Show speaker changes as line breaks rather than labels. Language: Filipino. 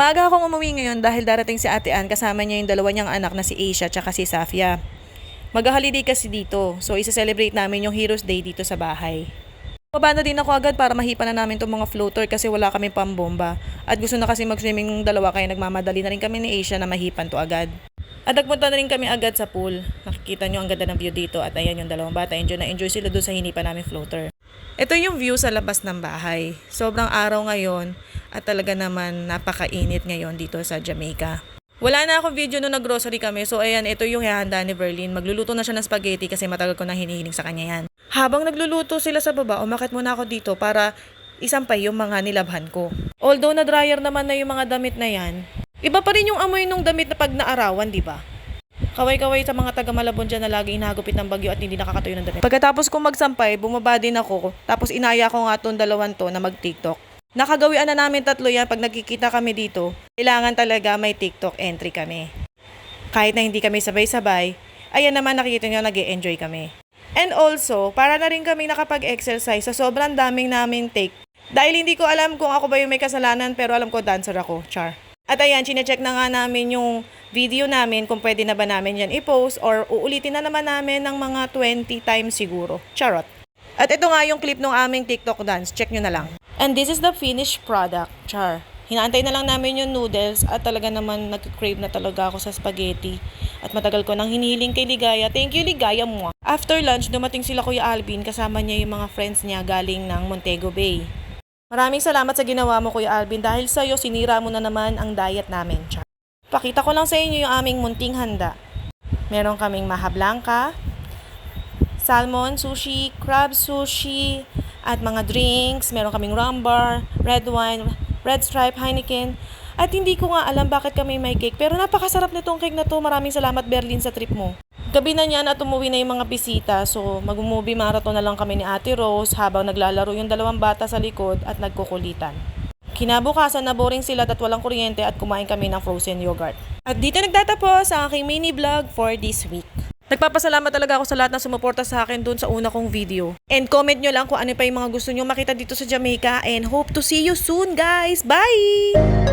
Maaga akong umuwi ngayon dahil darating si Ate Ann kasama niya yung dalawa niyang anak na si Asia at si Safia. Mag-holiday kasi dito, so isa-celebrate namin yung Heroes Day dito sa bahay. Baba na din ako agad para mahipan na namin itong mga floater kasi wala kami pambomba. At gusto na kasi mag-swimming ng dalawa kaya nagmamadali na rin kami ni Asia na mahipan to agad. At nagpunta na rin kami agad sa pool. Nakikita nyo ang ganda ng view dito at ayan yung dalawang bata. Enjoy na enjoy sila doon sa hinipan namin floater. Ito yung view sa labas ng bahay. Sobrang araw ngayon at talaga naman napakainit ngayon dito sa Jamaica. Wala na akong video nung nag-grocery kami. So ayan, ito yung hihanda ni Berlin. Magluluto na siya ng spaghetti kasi matagal ko nang hinihiling sa kanya yan. Habang nagluluto sila sa baba, umakit muna ako dito para isampay yung mga nilabhan ko. Although na-dryer naman na yung mga damit na yan, iba pa rin yung amoy nung damit na pag naarawan, di ba? Kaway-kaway sa mga taga Malabon dyan na lagi inahagupit ng bagyo at hindi nakakatuyo ng damit. Pagkatapos kong magsampay, bumaba din ako. Tapos inaya ko nga itong dalawan to na mag-TikTok. Nakagawian na namin tatlo yan pag nagkikita kami dito. Kailangan talaga may TikTok entry kami. Kahit na hindi kami sabay-sabay, ayan naman nakikita nyo nag-e-enjoy kami. And also, para na rin kami nakapag-exercise sa sobrang daming naming take. Dahil hindi ko alam kung ako ba yung may kasalanan pero alam ko dancer ako, char. At ayan, chinecheck na nga namin yung video namin kung pwede na ba namin yan i-post or uulitin na naman namin ng mga 20 times siguro. Charot. At ito nga yung clip ng aming TikTok dance. Check nyo na lang. And this is the finished product. Char. Hinaantay na lang namin yung noodles at talaga naman nag-crave na talaga ako sa spaghetti. At matagal ko nang hinihiling kay Ligaya. Thank you, Ligaya mo. After lunch, dumating sila Kuya Alvin. Kasama niya yung mga friends niya galing ng Montego Bay. Maraming salamat sa ginawa mo, Kuya Alvin. Dahil sa'yo, sinira mo na naman ang diet namin. Char. Pakita ko lang sa inyo yung aming munting handa. Meron kaming maha blanca, salmon sushi, crab sushi, at mga drinks. Meron kaming rum bar, red wine, red stripe, Heineken. At hindi ko nga alam bakit kami may cake. Pero napakasarap nitong cake na to. Maraming salamat, Berlin, sa trip mo. Gabi na niyan at umuwi na yung mga bisita. So mag-movie marathon na lang kami ni Ate Rose habang naglalaro yung dalawang bata sa likod at nagkukulitan. Kinabukasan na boring sila at walang kuryente at kumain kami ng frozen yogurt. At dito nagtatapos ang aking mini vlog for this week. Nagpapasalamat talaga ako sa lahat na sumuporta sa akin dun sa una kong video. And comment nyo lang kung ano pa yung mga gusto nyo makita dito sa Jamaica. And hope to see you soon, guys! Bye!